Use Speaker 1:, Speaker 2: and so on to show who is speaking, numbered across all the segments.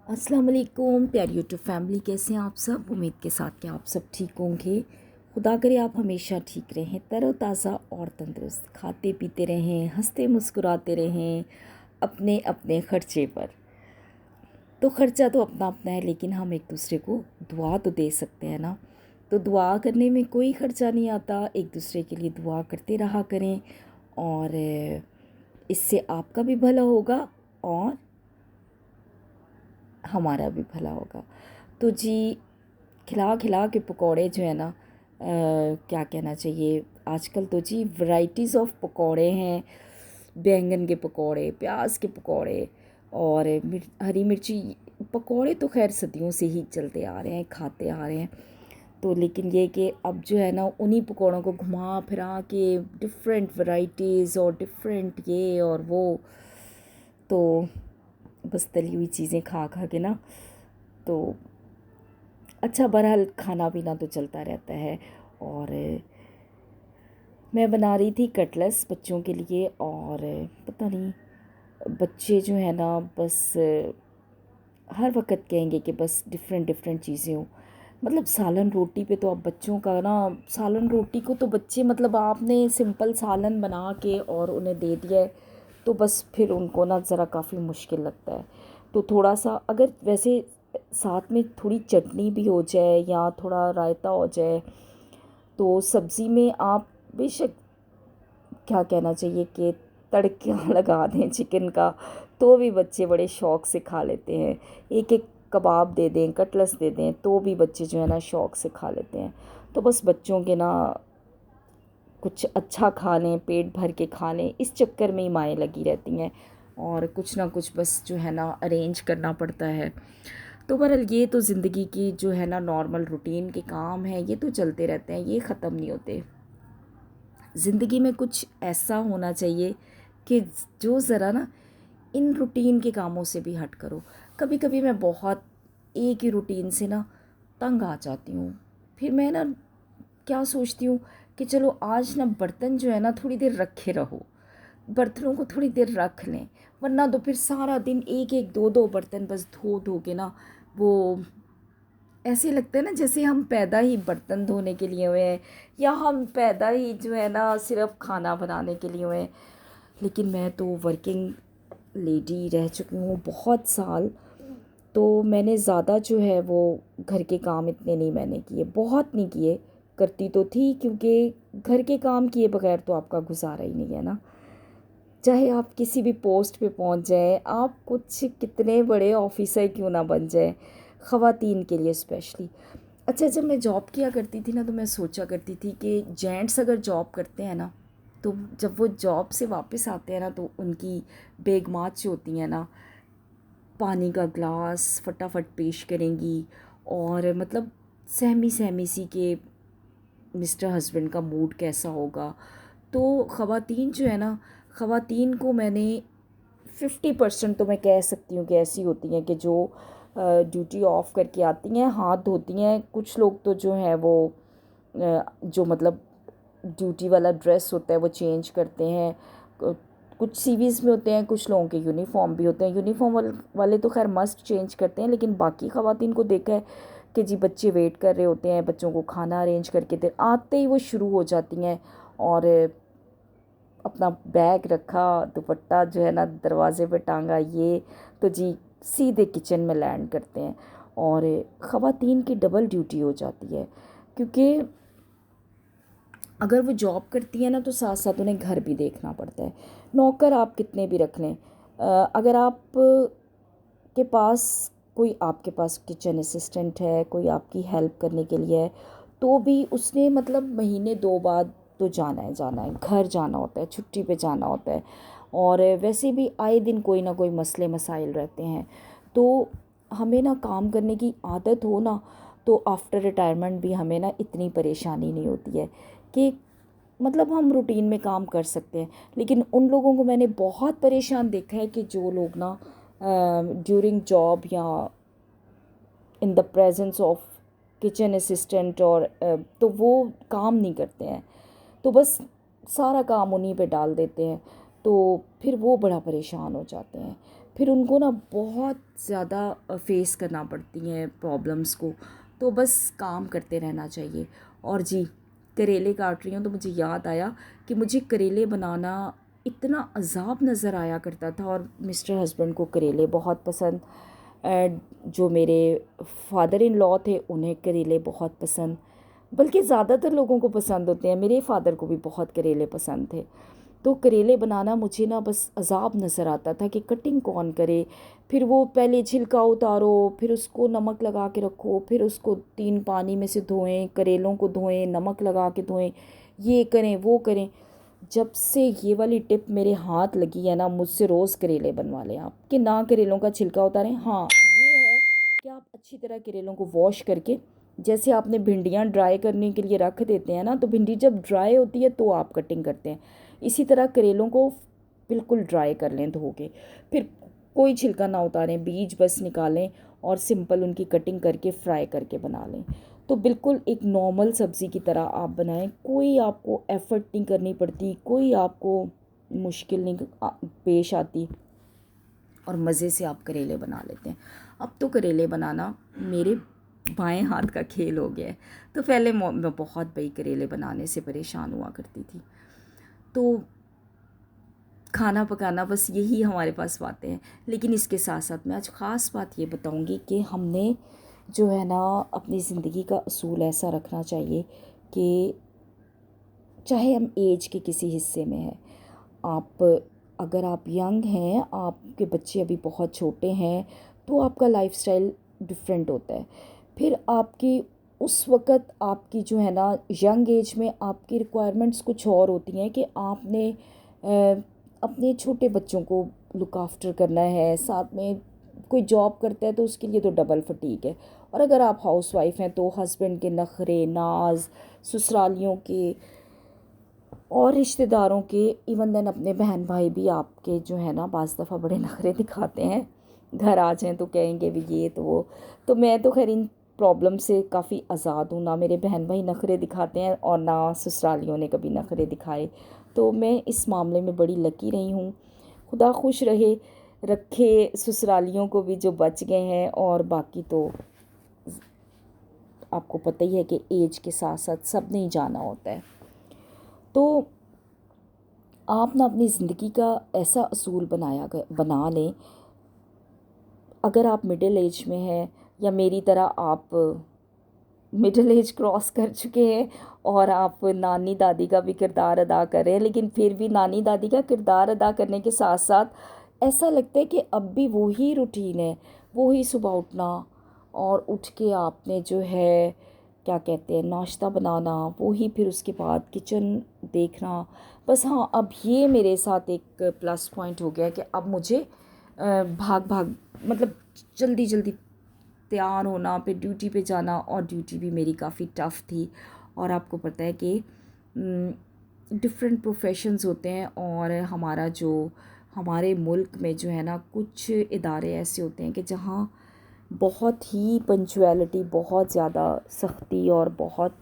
Speaker 1: अस्सलाम वालेकुम प्यारी यूट्यूब फैमिली, कैसे हैं आप सब। उम्मीद के साथ कि आप सब ठीक होंगे। खुदा करे आप हमेशा ठीक रहें, तरोताज़ा और तंदुरुस्त, खाते पीते रहें, हंसते मुस्कुराते रहें अपने अपने ख़र्चे पर। तो ख़र्चा तो अपना अपना है, लेकिन हम एक दूसरे को दुआ तो दे सकते हैं ना। तो दुआ करने में कोई ख़र्चा नहीं आता, एक दूसरे के लिए दुआ करते रहा करें और इससे आपका भी भला होगा और हमारा भी भला होगा। तो जी, खिला खिला के पकौड़े जो है ना, क्या कहना चाहिए, आजकल तो जी वैराइटीज़ ऑफ पकौड़े हैं। बैंगन के पकौड़े, प्याज के पकौड़े और हरी मिर्ची पकौड़े तो खैर सदियों से ही चलते आ रहे हैं, खाते आ रहे हैं। तो लेकिन ये कि अब जो है ना, उन्हीं पकौड़ों को घुमा फिरा के डिफरेंट वैराइटीज़ और डिफरेंट ये और वो, तो बस तली हुई चीज़ें खा खा के ना, तो अच्छा बहरहाल खाना पीना तो चलता रहता है। और मैं बना रही थी कटलेट्स बच्चों के लिए, और पता नहीं बच्चे जो है ना, बस हर वक्त कहेंगे कि बस डिफरेंट डिफरेंट चीज़ें हो। मतलब सालन रोटी पे तो अब बच्चों का ना, सालन रोटी को तो बच्चे, मतलब आपने सिंपल सालन बना के और उन्हें दे दिया है तो बस फिर उनको ना ज़रा काफ़ी मुश्किल लगता है। तो थोड़ा सा अगर वैसे साथ में थोड़ी चटनी भी हो जाए या थोड़ा रायता हो जाए, तो सब्ज़ी में आप बेशक, क्या कहना चाहिए कि तड़का लगा दें चिकन का, तो भी बच्चे बड़े शौक़ से खा लेते हैं। एक एक कबाब दे दें, कटलेट्स दे दें, तो भी बच्चे जो है ना शौक़ से खा लेते हैं। तो बस बच्चों के ना कुछ अच्छा खा लें, पेट भर के खा लें, इस चक्कर में ही माएँ लगी रहती हैं और कुछ ना कुछ बस जो है ना अरेंज करना पड़ता है। तो बहरहाल ये तो ज़िंदगी की जो है ना नॉर्मल रूटीन के काम हैं, ये तो चलते रहते हैं, ये ख़त्म नहीं होते। ज़िंदगी में कुछ ऐसा होना चाहिए कि जो ज़रा ना इन रूटीन के कामों से भी हट करो। कभी कभी मैं बहुत एक ही रूटीन से ना तंग आ जाती हूँ। फिर मैं ना क्या सोचती हूँ कि चलो आज ना बर्तन जो है ना थोड़ी देर रखे रहो, बर्तनों को थोड़ी देर रख लें, वरना तो फिर सारा दिन एक एक दो दो बर्तन बस धो धो के ना, वो ऐसे लगता है ना जैसे हम पैदा ही बर्तन धोने के लिए हुए हैं, या हम पैदा ही जो है ना सिर्फ खाना बनाने के लिए हुए हैं। लेकिन मैं तो वर्किंग लेडी रह चुकी हूँ बहुत साल, तो मैंने ज़्यादा जो है वो घर के काम इतने नहीं मैंने किए, बहुत नहीं किए। करती तो थी, क्योंकि घर के काम किए बगैर तो आपका गुजारा ही नहीं है ना। चाहे आप किसी भी पोस्ट पे पहुंच जाएं, आप कुछ कितने बड़े ऑफिसर क्यों ना बन जाएं, ख़वातीन के लिए स्पेशली। अच्छा, जब मैं जॉब किया करती थी ना, तो मैं सोचा करती थी कि जेंट्स अगर जॉब करते हैं ना, तो जब वो जॉब से वापस आते हैं ना, तो उनकी बेगमात जो होती हैं ना, पानी का ग्लास फटाफट पेश करेंगी और मतलब सहमी सहमी सी के मिस्टर हस्बैंड का मूड कैसा होगा। तो ख़वातीन जो है ना, ख़वातीन को मैंने 50% तो मैं कह सकती हूँ कि ऐसी होती हैं कि जो ड्यूटी ऑफ करके आती हैं, हाथ धोती हैं। कुछ लोग तो जो है वो जो मतलब ड्यूटी वाला ड्रेस होता है वो चेंज करते हैं। कुछ सीवीज़ में होते हैं, कुछ लोगों के यूनिफॉर्म भी होते हैं। यूनिफॉर्म वाले तो खैर मस्ट चेंज करते हैं, लेकिन बाकी ख़वातीन को देखा है कि जी बच्चे वेट कर रहे होते हैं, बच्चों को खाना अरेंज करके दे, आते ही वो शुरू हो जाती हैं और अपना बैग रखा, दुपट्टा जो है ना दरवाजे पे टांगा, ये तो जी सीधे किचन में लैंड करते हैं। और ख़वातीन की डबल ड्यूटी हो जाती है, क्योंकि अगर वो जॉब करती है ना, तो साथ साथ उन्हें घर भी देखना पड़ता है। नौकर आप कितने भी रख लें, अगर आप के पास कोई आपके पास किचन असिस्टेंट है, कोई आपकी हेल्प करने के लिए है, तो भी उसने मतलब महीने दो बाद तो जाना है, जाना है, घर जाना होता है, छुट्टी पे जाना होता है। और वैसे भी आए दिन कोई ना कोई मसले मसाइल रहते हैं। तो हमें ना काम करने की आदत हो ना, तो आफ्टर रिटायरमेंट भी हमें ना इतनी परेशानी नहीं होती है कि मतलब हम रूटीन में काम कर सकते हैं। लेकिन उन लोगों को मैंने बहुत परेशान देखा है कि जो लोग ना ड्यूरिंग जॉब या in the presence of kitchen assistant और तो वो काम नहीं करते हैं, तो बस सारा काम उन्हीं पे डाल देते हैं। तो फिर वो बड़ा परेशान हो जाते हैं। फिर उनको ना बहुत ज़्यादा फेस करना पड़ती हैं प्रॉब्लम्स को। तो बस काम करते रहना चाहिए। और जी, करेले काट रही हूँ तो मुझे याद आया कि मुझे करेले बनाना इतना अज़ाब नज़र आया करता था, और मिस्टर हस्बैंड को करेले बहुत पसंद। जो मेरे फादर इन लॉ थे उन्हें करेले बहुत पसंद, बल्कि ज़्यादातर लोगों को पसंद होते हैं। मेरे फादर को भी बहुत करेले पसंद थे। तो करेले बनाना मुझे ना बस अज़ाब नज़र आता था कि कटिंग कौन करे। फिर वो पहले छिलका उतारो, फिर उसको नमक लगा के रखो, फिर उसको 3 पानी में से धोएं, करेलों को धोएं, नमक लगा के धोएं, ये करें वो करें। जब से ये वाली टिप मेरे हाथ लगी है ना, मुझसे रोज़ करेले बनवा लें आप, कि ना करेलों का छिलका उतारें। हाँ, ये है कि आप अच्छी तरह करेलों को वॉश करके, जैसे आपने भिंडियाँ ड्राई करने के लिए रख देते हैं ना, तो भिंडी जब ड्राई होती है तो आप कटिंग करते हैं, इसी तरह करेलों को बिल्कुल ड्राई कर लें धो के। फिर कोई छिलका ना उतारें, बीज बस निकालें और सिंपल उनकी कटिंग करके फ्राई करके बना लें। तो बिल्कुल एक नॉर्मल सब्ज़ी की तरह आप बनाएं, कोई आपको एफ़र्ट नहीं करनी पड़ती, कोई आपको मुश्किल नहीं पेश आती, और मज़े से आप करेले बना लेते हैं। अब तो करेले बनाना मेरे बाएं हाथ का खेल हो गया है। तो पहले मैं बहुत बड़ी करेले बनाने से परेशान हुआ करती थी। तो खाना पकाना बस यही हमारे पास बातें हैं। लेकिन इसके साथ साथ मैं आज ख़ास बात ये बताऊंगी कि हमने जो है ना अपनी ज़िंदगी का असूल ऐसा रखना चाहिए कि चाहे हम एज के किसी हिस्से में हैं, आप अगर आप यंग हैं, आपके बच्चे अभी बहुत छोटे हैं, तो आपका लाइफस्टाइल डिफरेंट होता है। फिर आपकी उस वक़्त आपकी जो है ना यंग एज में आपकी रिक्वायरमेंट्स कुछ और होती हैं कि आपने अपने छोटे बच्चों को लुक आफ्टर करना है, साथ में कोई जॉब करता है तो उसके लिए तो डबल फटीक है। और अगर आप हाउसवाइफ हैं तो हस्बैंड के नखरे नाज, ससुरालियों के और रिश्तेदारों के, इवन देन अपने बहन भाई भी आपके जो है ना बाज़ दफ़ा बड़े नखरे दिखाते हैं। घर आ जाएं तो कहेंगे भी ये तो वो। तो मैं तो खैर इन प्रॉब्लम से काफ़ी आज़ाद हूँ, ना मेरे बहन भाई नखरे दिखाते हैं और ना ससुरालियों ने कभी नखरे दिखाए। तो मैं इस मामले में बड़ी लकी रही हूँ। खुदा खुश रखे ससुरालियों को भी जो बच गए हैं, और बाकी तो आपको पता ही है कि एज के साथ साथ सब नहीं जाना होता है। तो आप ना अपनी ज़िंदगी का ऐसा असूल बना लें। अगर आप मिडिल एज में हैं, या मेरी तरह आप मिडिल एज क्रॉस कर चुके हैं और आप नानी दादी का भी किरदार अदा कर रहे हैं, लेकिन फिर भी नानी दादी का किरदार अदा करने के साथ साथ ऐसा लगता है कि अब भी वही रूटीन है, वही सुबह उठना और उठ के आपने जो है क्या कहते हैं नाश्ता बनाना, वही फिर उसके बाद किचन देखना। बस हाँ, अब ये मेरे साथ एक प्लस पॉइंट हो गया कि अब मुझे भाग भाग मतलब जल्दी जल्दी तैयार होना, फिर ड्यूटी पे जाना, और ड्यूटी भी मेरी काफ़ी टफ़ थी। और आपको पता है कि डिफरेंट प्रोफेशंस होते हैं, और हमारे मुल्क में जो है ना कुछ इदारे ऐसे होते हैं कि जहाँ बहुत ही पंचुअलिटी, बहुत ज़्यादा सख्ती और बहुत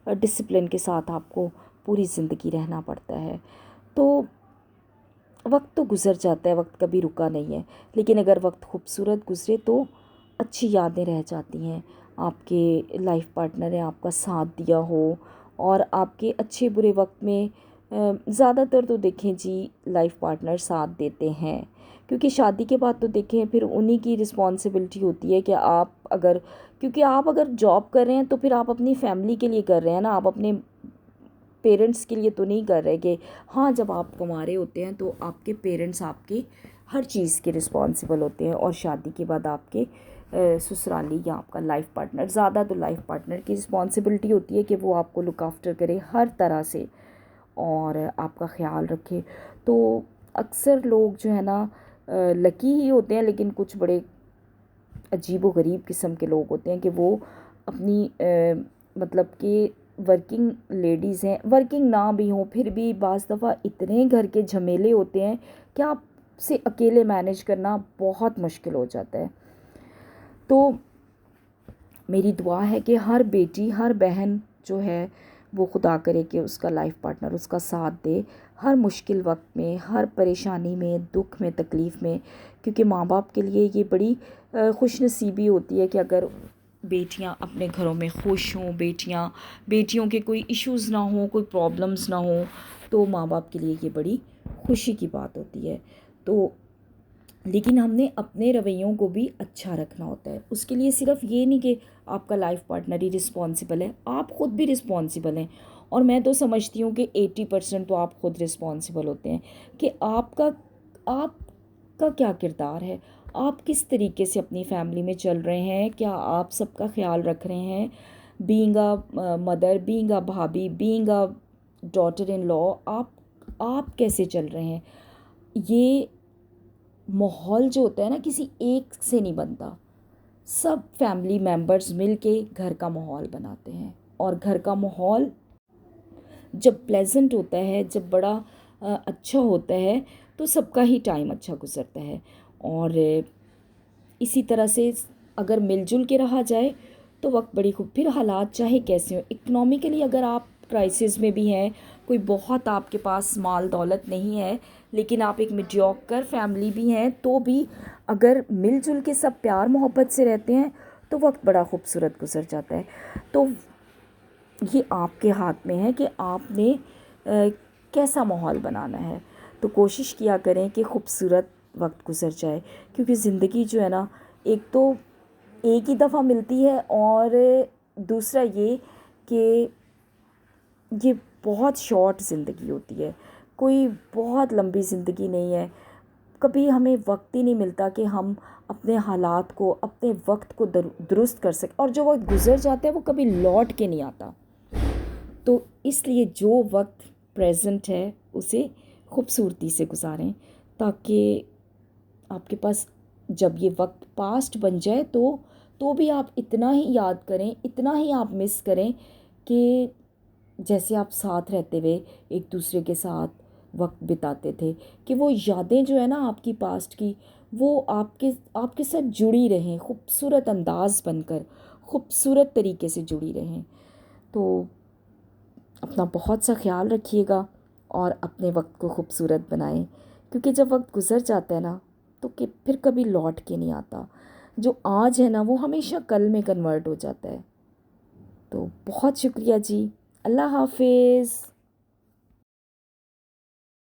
Speaker 1: डिसिप्लिन के साथ आपको पूरी ज़िंदगी रहना पड़ता है। तो वक्त तो गुज़र जाता है, वक्त कभी रुका नहीं है, लेकिन अगर वक्त खूबसूरत गुज़रे तो अच्छी यादें रह जाती हैं। आपके लाइफ पार्टनर ने आपका साथ दिया हो, और आपके अच्छे बुरे वक्त में ज़्यादातर तो देखें जी लाइफ पार्टनर साथ देते हैं, क्योंकि शादी के बाद तो देखें फिर उन्हीं की रिस्पॉन्सिबिलिटी होती है कि क्योंकि आप अगर जॉब कर रहे हैं तो फिर आप अपनी फैमिली के लिए कर रहे हैं ना, आप अपने पेरेंट्स के लिए तो नहीं कर रहे। कि हाँ, जब आप कमा रहे होते हैं तो आपके पेरेंट्स आपके हर चीज़ के रिस्पॉन्सिबल होते हैं, और शादी के बाद आपके ससुराली या आपका लाइफ पार्टनर, ज़्यादा तो लाइफ पार्टनर की रिस्पॉन्सिबिलिटी होती है कि वो आपको लुक आफ्टर करे हर तरह से और आपका ख्याल रखे। तो अक्सर लोग जो है ना लकी ही होते हैं, लेकिन कुछ बड़े अजीब व गरीब किस्म के लोग होते हैं कि वो अपनी मतलब कि वर्किंग लेडीज़ हैं, वर्किंग ना भी हों फिर भी बाज़ दफ़ा इतने घर के झमेले होते हैं कि आपसे अकेले मैनेज करना बहुत मुश्किल हो जाता है। तो मेरी दुआ है कि हर बेटी, हर बहन जो है वो खुदा करे कि उसका लाइफ पार्टनर उसका साथ दे हर मुश्किल वक्त में, हर परेशानी में, दुख में, तकलीफ़ में, क्योंकि माँ बाप के लिए ये बड़ी खुशनसीबी होती है कि अगर बेटियां अपने घरों में खुश हों, बेटियों के कोई इश्यूज़ ना हो, कोई प्रॉब्लम्स ना हो, तो माँ बाप के लिए ये बड़ी खुशी की बात होती है। तो लेकिन हमने अपने रवैयों को भी अच्छा रखना होता है। उसके लिए सिर्फ ये नहीं कि आपका लाइफ पार्टनर ही रिस्पॉन्सिबल है, आप ख़ुद भी रिस्पॉन्सिबल हैं। और मैं तो समझती हूँ कि 80% तो आप खुद रिस्पॉन्सिबल होते हैं कि आपका क्या किरदार है, आप किस तरीके से अपनी फैमिली में चल रहे हैं, क्या आप सबका ख्याल रख रहे हैं, being a mother, being a bhabhi, being a daughter in law, आप कैसे चल रहे हैं। ये माहौल जो होता है ना, किसी एक से नहीं बनता, सब फैमिली मेम्बर्स मिल के घर का माहौल बनाते हैं। और घर का माहौल जब प्लेजेंट होता है, जब बड़ा अच्छा होता है, तो सबका ही टाइम अच्छा गुजरता है। और इसी तरह से अगर मिलजुल के रहा जाए तो वक्त बड़ी खूब, फिर हालात चाहे कैसे हो, इकोनॉमिकली अगर आप क्राइसिस में भी हैं, कोई बहुत आपके पास माल दौलत नहीं है, लेकिन आप एक मीडियोकर फैमिली भी हैं, तो भी अगर मिलजुल के सब प्यार मोहब्बत से रहते हैं तो वक्त बड़ा खूबसूरत गुजर जाता है। तो ये आपके हाथ में है कि आपने कैसा माहौल बनाना है। तो कोशिश किया करें कि खूबसूरत वक्त गुजर जाए, क्योंकि ज़िंदगी जो है ना, एक तो एक ही दफ़ा मिलती है, और दूसरा ये कि ये बहुत शॉर्ट ज़िंदगी होती है, कोई बहुत लंबी ज़िंदगी नहीं है। कभी हमें वक्त ही नहीं मिलता कि हम अपने हालात को, अपने वक्त को दुरुस्त कर सकें, और जो वक्त गुजर जाता है वो कभी लौट के नहीं आता। तो इसलिए जो वक्त प्रेजेंट है उसे खूबसूरती से गुजारें, ताकि आपके पास जब ये वक्त पास्ट बन जाए तो भी आप इतना ही याद करें, इतना ही आप मिस करें कि जैसे आप साथ रहते हुए एक दूसरे के साथ वक्त बिताते थे, कि वो यादें जो है ना आपकी पास्ट की, वो आपके साथ जुड़ी रहें, खूबसूरत अंदाज बनकर, खूबसूरत तरीके से जुड़ी रहें। तो अपना बहुत सा ख्याल रखिएगा और अपने वक्त को खूबसूरत बनाएं, क्योंकि जब वक्त गुज़र जाता है ना, तो कि फिर कभी लौट के नहीं आता। जो आज है ना, वो हमेशा कल में कन्वर्ट हो जाता है। तो बहुत शुक्रिया जी। अल्लाह हाफिज़।